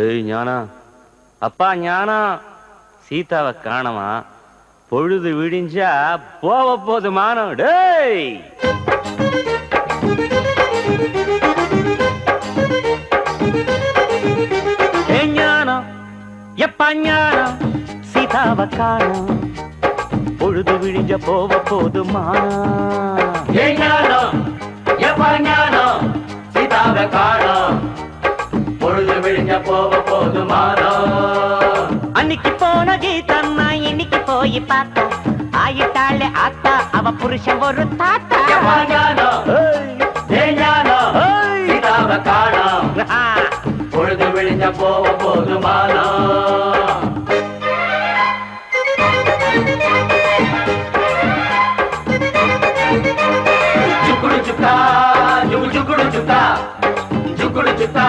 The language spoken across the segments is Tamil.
ஏய் ஞானா, அப்பா ஞானா, சீதாவை காணமா? பொழுது விடிஞ்சா போவ போது மானம். டேய் ஞானம், எப்பா ஞானம், சீதாவை காணோம், பொழுது விடிஞ்ச போவ போது மானம். ஞானம், எப்பா ஞானம், சீதாவை காணோம், பொழுது விடிஞ்ச போவ போது மானம். அன்னைக்கு போன கீதம்மா இன்னைக்கு போய் பார்த்தா, ஆயிட்டாளே ஆத்தா அவ புருஷன் ஒரு தாத்தா. ஞானம், ஞானம், சீதாவை காணோம், பொழுது விடிஞ்ச போவ போது மானம். ஜுக்குடு ஜுக்கா, ஜுகு ஜுக்குடு ஜுக்கா, ஜுக்குடு ஜுக்கா,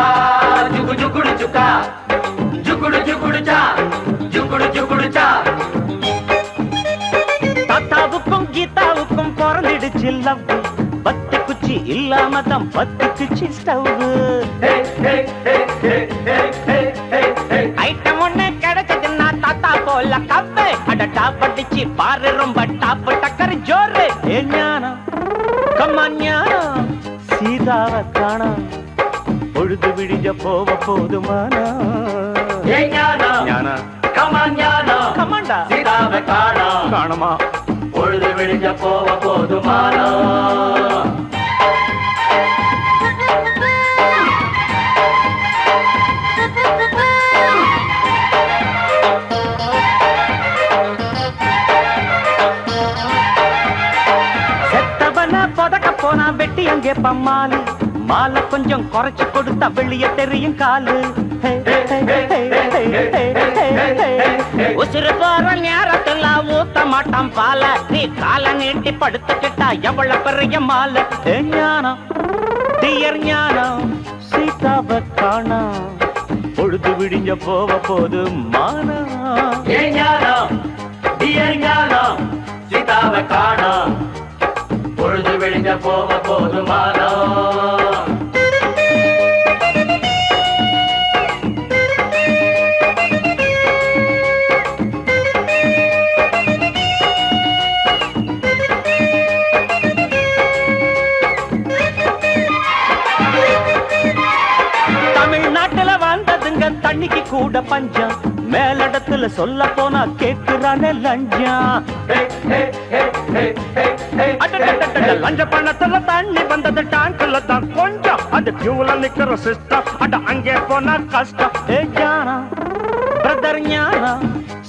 ஜுகு ஜுக்குடு ஜுக்கா, ஜுக்குடு ஜுக்குடு சா, ஜுக்குடு ஜுக்குடு சா. தாத்தாவுக்கும் கீதாவுக்கும் பிறந்துடுச்சு லவ், பத்து குச்சி இல்லாம தான் பத்து குச்சி ஸ்டவ். ஐட்டம் ஒண்ணு கிடைச்சதுன்னா தாத்தா போல கப்பு, அட டாப் அடிச்சு பாரு ரொம்ப டாப் டக்கர் ஜோரு. ஞானம், கம்மா ஞானம், சீதாவை காணோம், பொழுது விடிஞ்ச போவ போதுமானா. ஞானா, கம்மா ஞானம், கமாண்டா, சீதாவை காணோம், காணுமா, பொழுது விடிஞ்ச போவ போதுமானா. போனா வெட்டி அங்கே பம்மாலு, மாலை கொஞ்சம் குறைச்சு கொடுத்தா வெளிய தெரியும் காலு. உசுறு போற நேரத்துல ஊத்த மாட்டான் பால, நீ காலை நீட்டி படுத்துக்கிட்டா எவ்வளவு பெரிய மாலை. ஞானம், டியர் ஞானம், சீதாவை காணோம், பொழுது விடிஞ்ச போவ போது மானா. ஞானம், டியர் ஞானம், சீதாவை காணோம், பொழுது விடிஞ்ச போவ போதுமானா. தமிழ்நாட்டுல வாழ்ந்ததுங்க தண்ணிக்கு கூட பஞ்சம், மேலிடத்துல சொல்ல போனா கேக்குறானே லஞ்சம். லஞ்ச பணத்துல தண்ணி வந்தது டேங்க்ல தான் கொஞ்சம், அது கியூல நிக்கிற சிஸ்டம், அட அங்கே போனா கஷ்டம். ஞானம், பிரதர் ஞானம்,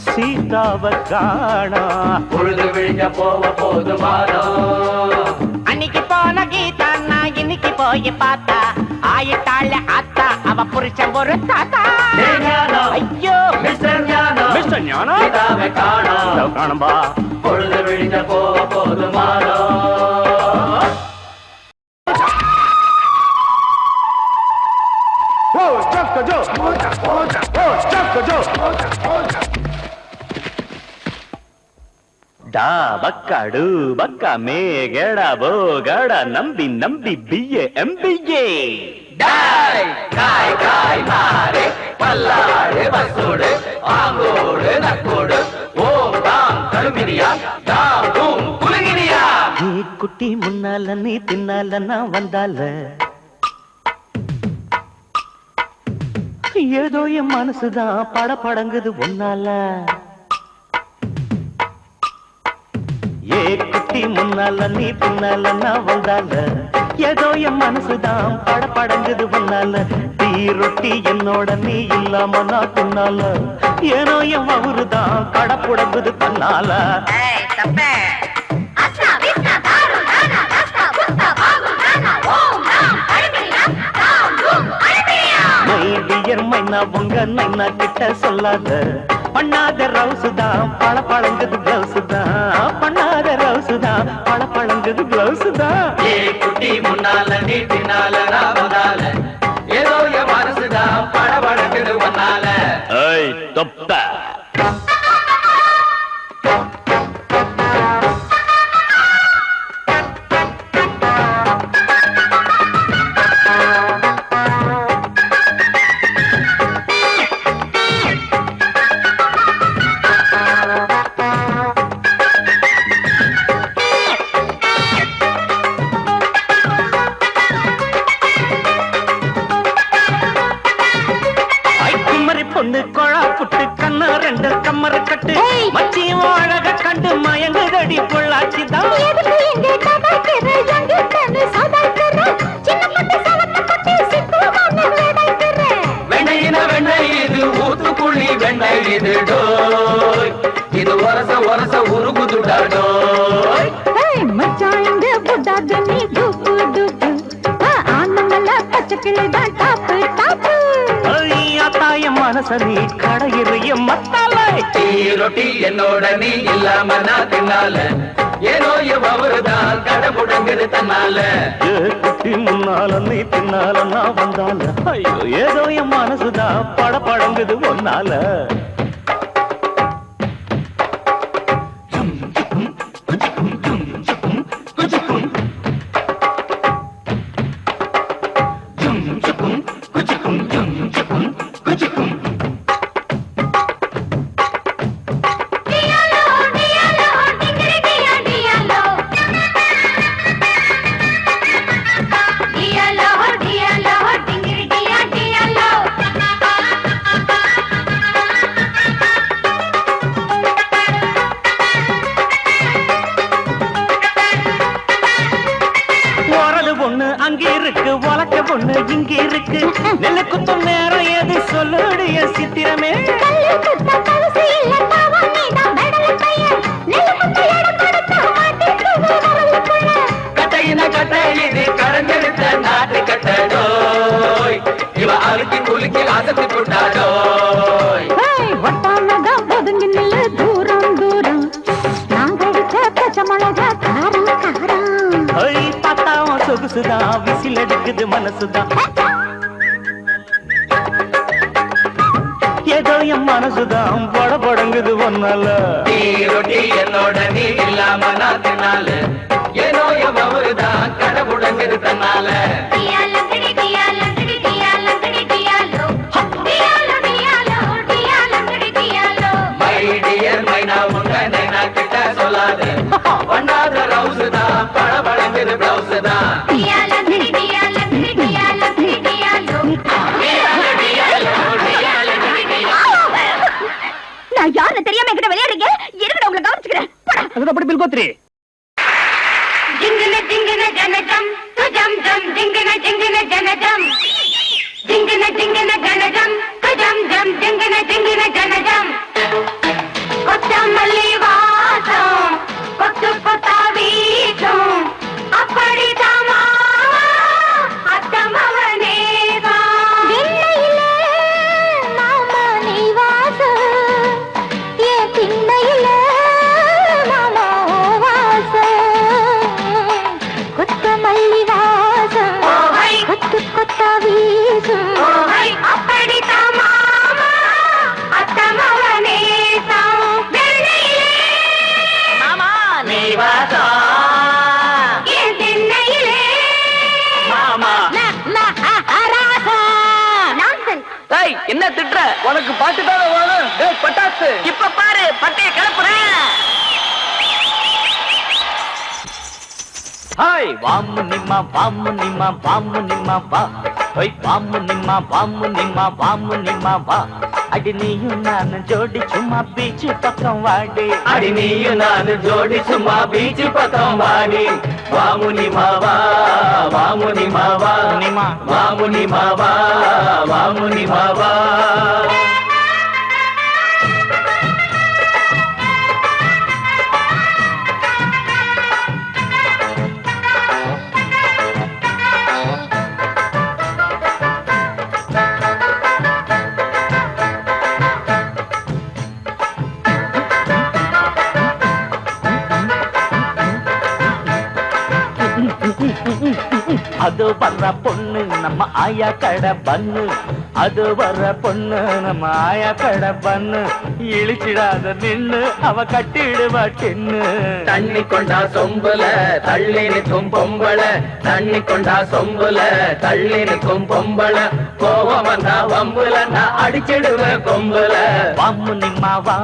சீதாவை காணோம், பொழுது விடிஞ்ச போவ போதுமானா. அன்னைக்கு போன கீதா நான் இன்னைக்கு போய் பார்த்தா, ஆயிட்டாள ஆத்தா அவ புருஷன் ஒரு தாத்தா. ஐயோ மிஸ்டர் ஞானம், மிஸ்டர் ஞானம், சீதாவை காணோம், காணும்பா, பொழுது விடிஞ்ச போவ போதுமானா. டா பக்காடு பக்கா மேகடா போகடா நம்பி நம்பி பிஏ எம்பிஏ. டாய் காய் காய் மாரே பல்லாடு பசோடு ஆங்கோடு நக்கோடு ஓம் தாம் கருமினியா தாம் தூம் குலுங்கினியா. நீ குட்டி முன்னால நீ தின்னால நான் வந்தால, ஏதோ என் மனசுதான் பட படங்குது ஒன்னால. ஏ குட்டி முன்னால நீ பின்னால நான் வந்தால, ஏதோ என் மனசுதான் பட படங்குது ஒன்னால. டீ ரொட்டி என்னோட நீ இல்லாம நான் தின்னால, ஏனோ என் அவருதான் கடை புடங்குது தன்னால. மைனா உங்க நைனா கிட்ட சொல்லாத, பண்ணாத ரவுசுதான் பழ பழங்குது பிளவுசுதான், பண்ணாத ரவுசுதான் பழ பழங்குது பிளவுசுதான். ஏ குட்டி முன்னால நீ பின்னால நான் வந்தால, ஏதோ என் மனசுதான் படபடக்குது ஒன்னால. ஏய் தொப்ப கூடாது நீ டூப்பு டூப்பு ஆனமல்ல பச்சை கிளிதான் டாப்பு டாப்பு தாயம் மனச நீ கடையிறைய மத்தால ரொட்டி என்னோட நீ இல்லாம நான் தின்னால ஏனோ அவருதான் கடை முடங்குது தன்னால குட்டி முன்னால நீ பின்னால நான் வந்தால ஐயோ ஏதோ என் மனசுதான் படங்குது ஒன்னால இங்க இருக்கு நெல்லு குத்தும் நேரம் எது சொல்லுடைய சித்திரமே கட்டையின கட்டை இது கரஞ்செடுத்த நாட்டு கட்டடோய் இவ அழுக்கி குலுக்கி ஆசத்து கொண்டாடோய் ஒதுங்கி நில்லு தூரம் தூரம் நாங்க பச்சை மிளகா காரம் காரம் பத்தாவும் சொகுசுதான் விசில் அடிக்குது மனசுதான் ஏதோ என் மனசுதான் படங்குது ஒன்னால ரொட்டி என்னோட நீ இல்லாம நான் தின்னால ஏனோ அவருதான் கடை முடங்குது தன்னால மைனா உங்க நைனா கிட்ட சொல்லாத பண்ணாத ரவுஸ் தான் பழங்குது பிளவுஸ் தான் நான் யாருன்னு தெரியாம என்கிட்ட விளையாடுறீங்க இருங்க உங்களை கவனிச்சுக்கிறேன் அதுக்கு அப்படி பில்கோத்ரி ஜிங்கன ஜிங்கன ஜனஜம் துஜம் ஜம் ஜிங்கன ஜிங்கன ஜனஜம் ஜிங்கன ஜிங்கன ஜனஜம் துஜம் ஜம் ஜிங்கன ஜிங்கன ஜனஜம் கொத்தமல்லி வாசம் கொத்து கொத்தா வீசும் அப்படிதாமா அத்தமவனேதான் வெண்ணையிலே மாமா நீ வாசம் ஏ திண்ணையிலே மாமா வாசம் கொத்தமல்லி வாசம் கொத்து கொத்தா வீசும் அப்படிதாமா என்ன திட்டுற உனக்கு பாட்டு தான் வேணும் பட்டாசு இப்ப பாரு பட்டைய கிளப்புறேன் ஹாய் வாமு நிம்மா வா ஓய் வாமு நிம்மா வா அடி நீயும் நான் ஜோடி சும்மா பீச்சு பக்கம் வாடி அடி நீயும் நான் ஜோடி சும்மா பீச்சு பக்கம் வாடி வாமுனி மாவா அது வர்ற பொண்ணு நம்ம ஆயா கடை பண்ணு அது வர்ற பொண்ணு நம்ம ஆயா கடை பண்ணு இழிச்சிடாத நின்னு அவ கட்டிடுவா டின்னு தண்ணி கொண்டா சொம்புல தள்ளி நிற்கும் பொம்பள தண்ணி கொண்டா சொம்புல தள்ளி நிற்கும் பொம்பள கோவம் வந்தா வம்புல நான் அடிச்சிடுவேன் கொம்புல வாமு நிம்மாவா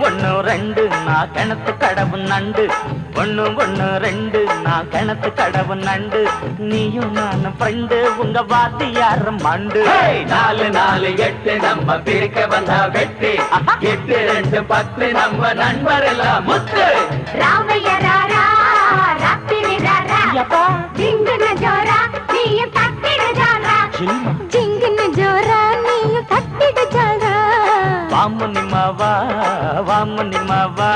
ஒண்ணு ரெண்டு நான் கிணத்து கடவு நண்டு ஒண்ணு ஒண்ணு ரெண்டு நான் கிணத்து கடவு நண்டு நீயும் நானும் ஃப்ரெண்டு உங்க வாத்தியார் மண்டு 4 4 8 நம்ம பிரிக்க வந்தா வெட்டு 8 2 10 நம்ம நண்பர் எல்லாம் முத்து ராமைய ராரா ராத்திரி ராரா ஜிங்குன ஜோரா நீயும் தட்டிடு ஜாரா ஜிங்குன ஜோரா நீயும் தட்டிடு ஜாரா வாமுனி மாவா வாமுனி மாவா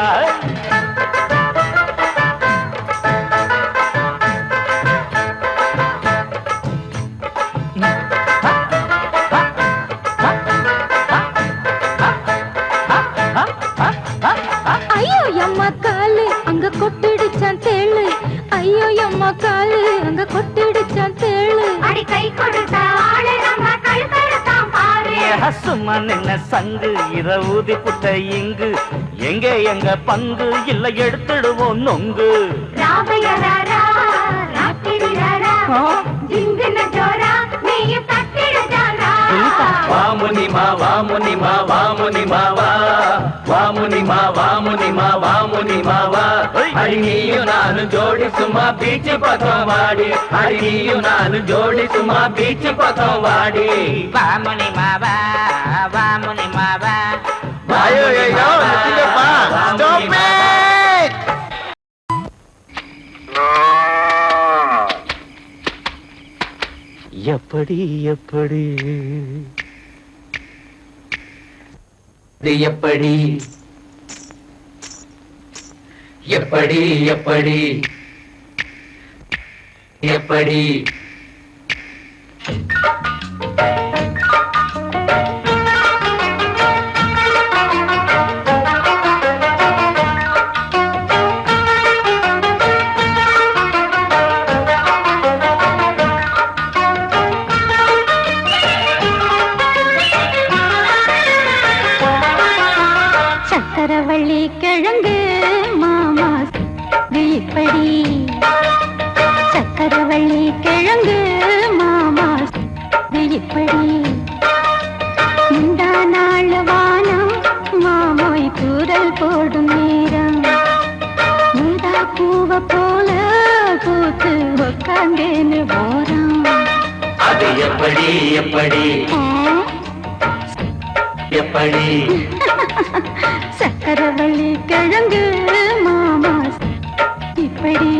ஐயோ அம்மா காலு அங்க கொட்டிடுச்சான் தேளு ஐயோ அம்மா காலு அங்க கொட்டிடுச்சான் தேளு அடி கை கொடுத்தா ஆளு நம்ம கை தடுத்தான் பாரு சும்மா நின்ன சங்கு இத ஊதி புட்ட இங்கு எங்க எங்க பங்கு இல்ல எடுத்துடுவோம் நொங்கு ராமையராரா ராத்திரி ராரா ஜிங்குன ஜோரா நீயும் தட்டிடு ஜாரா வாமுனி மா வாமுனி மா வாமுனி மாவா வாமுனி மா வாமுனி மா வாமுனி மாவா அடி நீயும் நானும் ஜோடி சும்மா பீச் பக்கம் வாடி அடி நீயும் நானும் ஜோடி சும்மா பீச் பக்கம் வாடி வாமுனி மாவா வாமுனி மாவா ஐயோ ஐயோ நிறுத்துங்கப்பா ஸ்டாப் இட் எப்படி எப்படி இது எப்படி எப்படி எப்படி எப்படி சக்கரவள்ளி கிழங்கு மாமா இப்படி சக்கரவள்ளி கிழங்கு மாமா இப்படி இந்த நாள் வானம் மாமோய் தூரல் போடும் நேரம் முந்தா பூவ போல பூத்து உட்காந்தேன்னு போறான் அது எப்படி எப்படி எப்படி சக்கரவள்ளி கிழங்கு மாமா இப்படி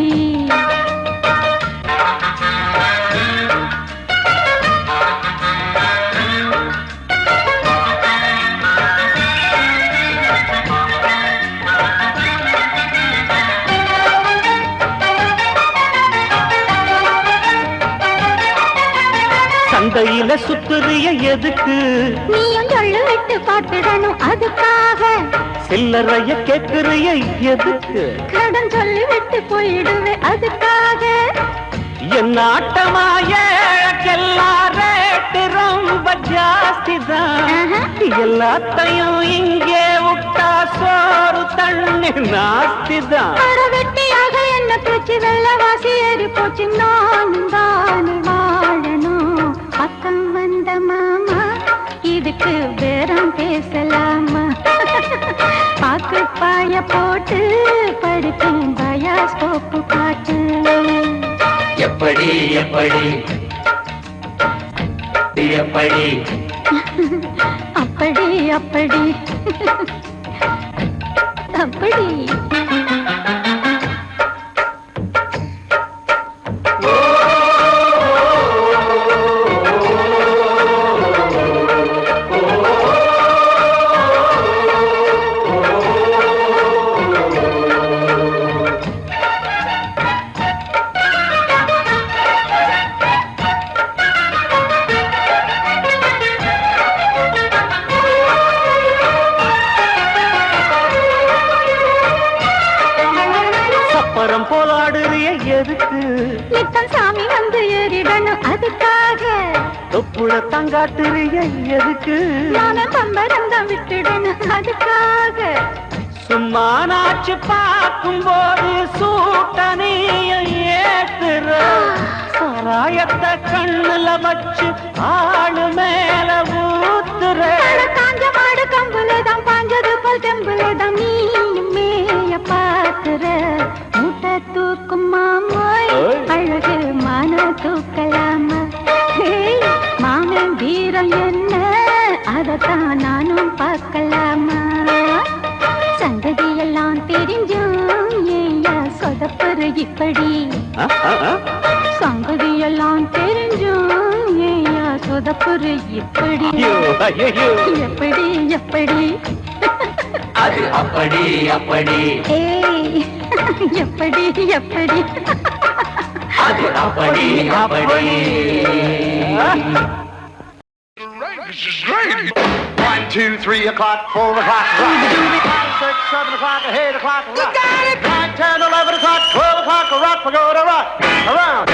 சந்தையில சுத்துறிய எதுக்கு நீயும் சொல்லு விட்டு பார்த்துடணும் அதுக்காக சில்லறைய கேக்குறிய எதுக்கு கடன் சொல்லி விட்டு போயிடுவே அதுக்காக என் ஆட்டமாய ரேட்டு ரொம்ப ஜாஸ்திதான் எல்லாத்தையும் இங்கே விட்டா சோறு தண்ணி நாஸ்திதான் வெட்டியாக என்ன பிரச்சு வெள்ளவாசி ஏறி போச்சு நானும் தானே வாழணும் பக்கம் வந்த மாமா இதுக்கு பேரம் பேசலாமா பாக்கு பாய போட்டு படிப்பேன் பயாஸ்கோப்பு பாட்டு எப்படி எப்படி எப்படி அப்படி அப்படி அப்படி எதுக்கு நித்தம் சாமி வந்து ஏறிடணும் அதுக்காக தொப்புள தங்காட்டுறிய எதுக்கு நானும் பம்பரம் தான் விட்டுடணும் அதுக்காக சும்மா நாச்சு பார்க்கும் போது சூட்டனைய ஏத்துற சாராயத்தை கண்ணுல வச்சு ஆளு மேல ஊத்துற காஞ்ச மாடு கம்புலதான் பாஞ்சது போல் தெம்புலதான் நீயும் மேய பாத்துற நானும் பார்க்கலாமா சங்கதி எல்லாம் தெரிஞ்சும் ஏயா சொதப்புற இப்படி சங்கதி எல்லாம் தெரிஞ்சும் ஏயா சொதப்புற இப்படி எப்படி எப்படி அது அப்படி அப்படி ஏய் எப்படி எப்படி அது அப்படி அப்படி 1, 2, 3 o'clock, 4 o'clock, 5, 6, 7 o'clock, 8 o'clock, rock. 9, 10, 11 o'clock, 12 o'clock, rock. We're gonna rock around.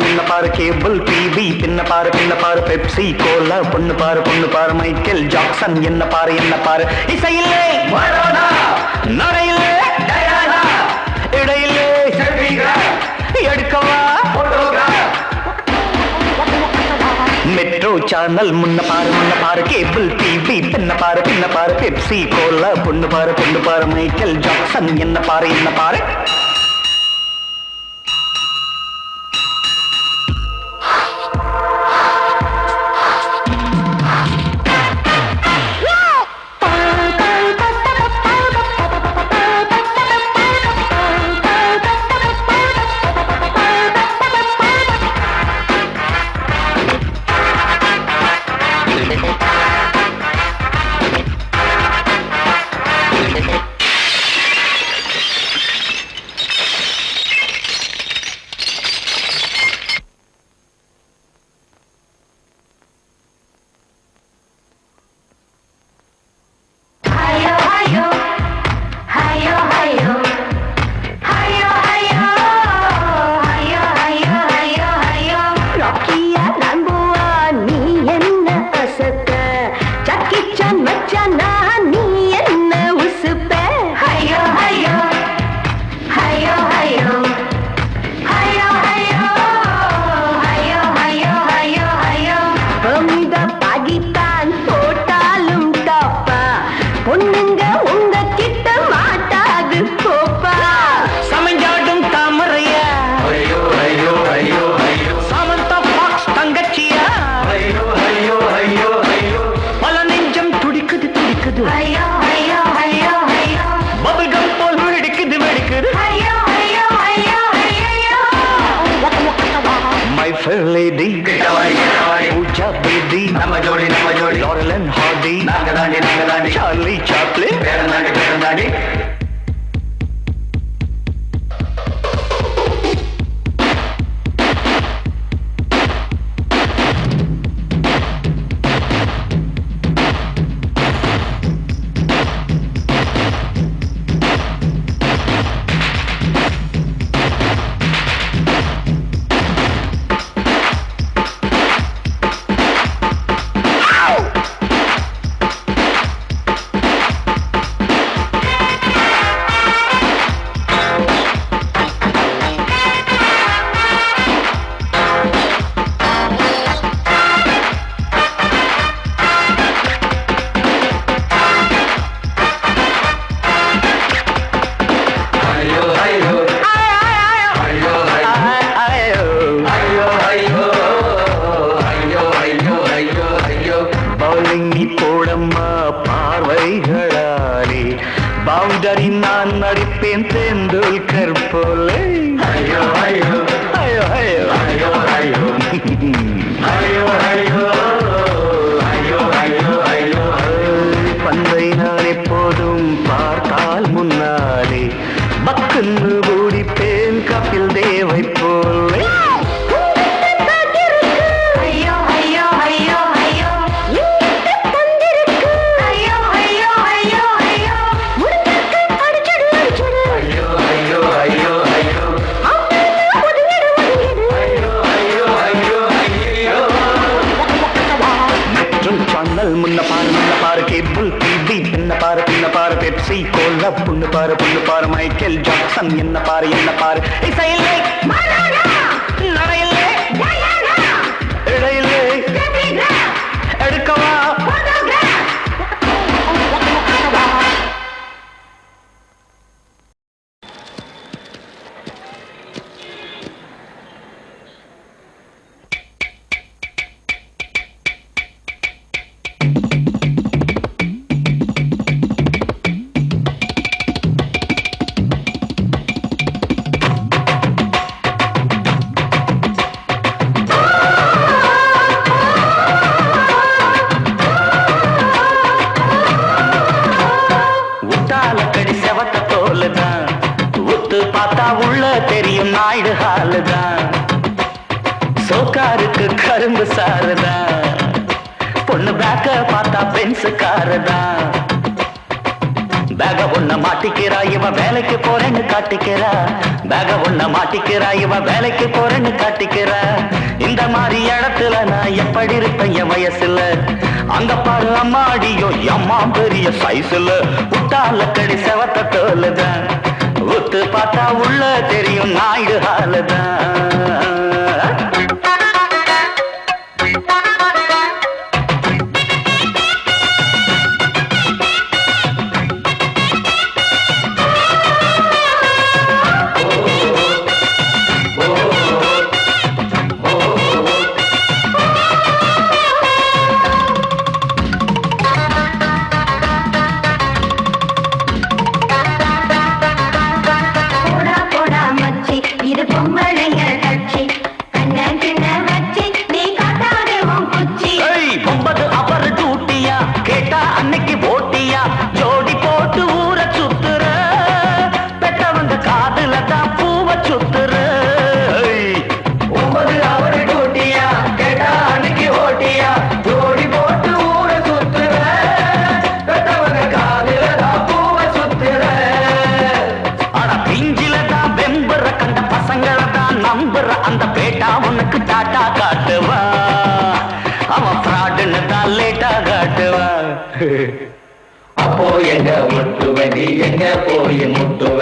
முன்ன பாரு கேபிள் டிவி பின்ன பாரு பெப்சி கோலா பொண்ணு பாரு மைக்கேல் ஜாக்சன் என்ன பாரு இசையில்லை நடையில்லை இடையில்லை எடுக்கவா மெட்ரோ சேனல் முன்ன பாரு கேபிள் டிவி பின்ன பாரு பெப்சி கோலா பொண்ணு பாரு மைக்கேல் ஜாக்சன் என்ன பாரு Laurel and Hardy, Charlie Chaplin, boundary நான் நடிப்பேன் தெண்டுல்கர் போலே ஐயோ ஐயோ ஐயோ ஐயோ ஐயோ ஐயோ ஐயோ ஐயோ ஐயோ ஐயோ ஐயோ பந்தை நான் எப்போதும் பார்த்தால் முன்னால் கண்ணு ஓடிப்பேன் கபில் தேவை போலே ஐயோ ஐயோ ஐயோ ஐயோ தந்திருக்கு ஐயோ ஐயோ ஐயோ ஐயோ முடிஞ்சிருக்கு அடிச்சடு அடிச்சடு ஐயோ ஐயோ ஐயோ ஐயோ ஒதுங்கிடு ஒதுங்கிடு ஐயோ ஐயோ ஐயோ ஐயோ மெட்ரும் சேனல் முன்ன பாரு கேபிள் டிவி பின்ன பாரு பெப்சி கோலா புண்ணு பாரு மைக்கேல் ஜாக்சன் என்ன பாரு இசையில்லை நடையில்லை இடையில்லை எடுக்கவா தெரியும் நாயுடு ஹாலுதான் சோக்காருக்கு கரும்பு சாருதான் பொண்ணு பேக்க பார்த்தா பென்சு காருதான் பேக ஒண்ண மாட்டிக்கிறா இவ வேலைக்கு போறேன்னு காட்டிக்கிறா பேக ஒண்ண மாட்டிக்கிறா இவ வேலைக்கு போறேன்னு காட்டிக்கிறா இந்த மாதிரி இடத்துல நான் எப்படி இருப்பேன் என் வயசுல அங்க பாரு அம்மாடியோ அம்மா பெரிய சைஸ்ல உட்டால கடி செவத்த தோலுதான் ஒத்து பார்த்தா உள்ள தெரியும் நாயுடு ஹாலுதான் அந்த பேட்டா உனக்கு டாட்டா காட்டுவா அவன் ஃப்ராடுன்னு தான் லேட்டா காட்டுவா அப்போ எங்க முட்டுவ நீ எங்க போய் முட்டுவ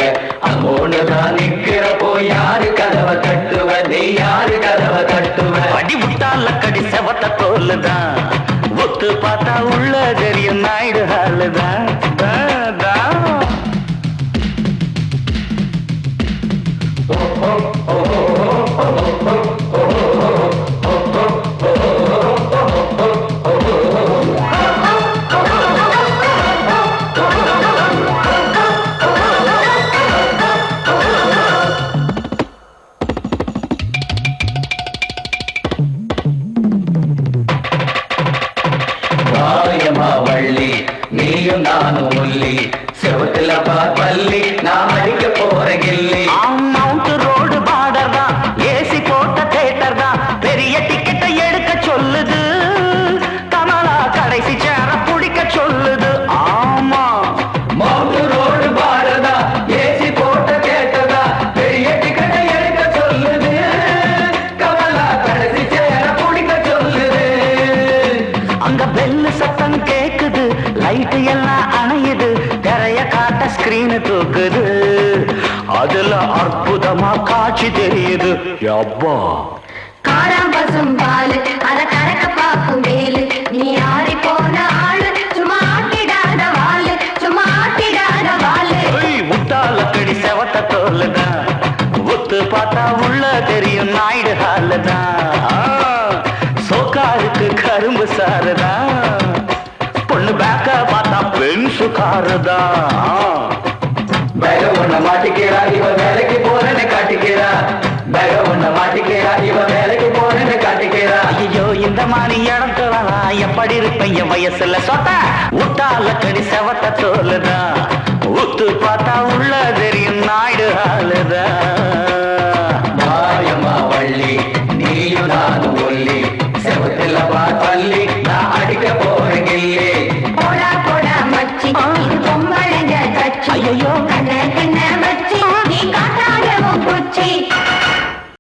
அம்மோனுதான் நிக்கிறப்போ யாரு கதவை கட்டுவ நீ யாரு கதவை கட்டுவ அடி முட்டால கடி செவத்த தோலுதான் ஒத்து பார்த்தா உள்ள தெரியும் நாயுடு ஹாலுதான் வள்ளி நீயும் நானும் உள்ளி செவத்துல பள்ளி நான் அடிக்க போற கில்லி மவுண்ட் ரோடு பார்டர் தான் ஏசி போட்ட தேட்டர் தான் பெரிய டிக்கெட்டை எடுக்க சொல்லுது கமலா கடைசி சேர பிடிக்க சொல்லுது ஆமா மவுண்ட் ரோடு பார்டர் தான் ஏசி போட்ட தேட்டர் தான் பெரிய டிக்கெட்டை எடுக்க சொல்லுது கமலா கடைசி சேர பிடிக்க சொல்லுது அங்க பெல்லு சத்தம் கேக்குது லைட் எல்லாம் அணையுது திரைய காட்ட ஸ்கிரீன் தூக்குது அதுல அற்புதமா காட்சி தெரியுது அப்பா காராம்பசும் பாலு அத கறக்க பாக்கும் வேலு நீ ஆடி போன ஆளு சும்மா ஆட்டிடாத வாளு சும்மா ஆட்டிடாத வாளு முட்டால கடி செவத்த தோலுதான் ஒத்து பார்த்தா உள்ள தெரியும் நாயுடு ஹாலுதான் சோக்காருக்கு கரும்பு சாருதான் பொண்ணு பேக்க பார்த்தா பென்சு காருதான் பேக ஒண்ண மாட்டிக்கிறா இவ வேலைக்கு போறேன்னு காட்டிக்கிறா பேக ஒண்ண மாட்டிக்கிறா இவ வேலைக்கு போறேன்னு காட்டிக்கிறா ஐயோ இந்த மாதிரி இடத்துல நான் எப்படி இருப்பேன் என் வயசுல சொத்த முட்டால கடி செவத்த தோலுதான் உத்து பார்த்தா உள்ள தெரியும் நாயுடு ஆளுறா மாயம்மா வள்ளி நீயும் நானும் ஒல்லி செவத்துல பார்த்தள்ளி நான் அடிக்க போறேன் கில்லி போடா போடா மச்சி இது பொம்பளைங்க கட்சி ஐயையோ. கண்ண கண்ண மச்சி நீ காட்டாத உன் குச்சி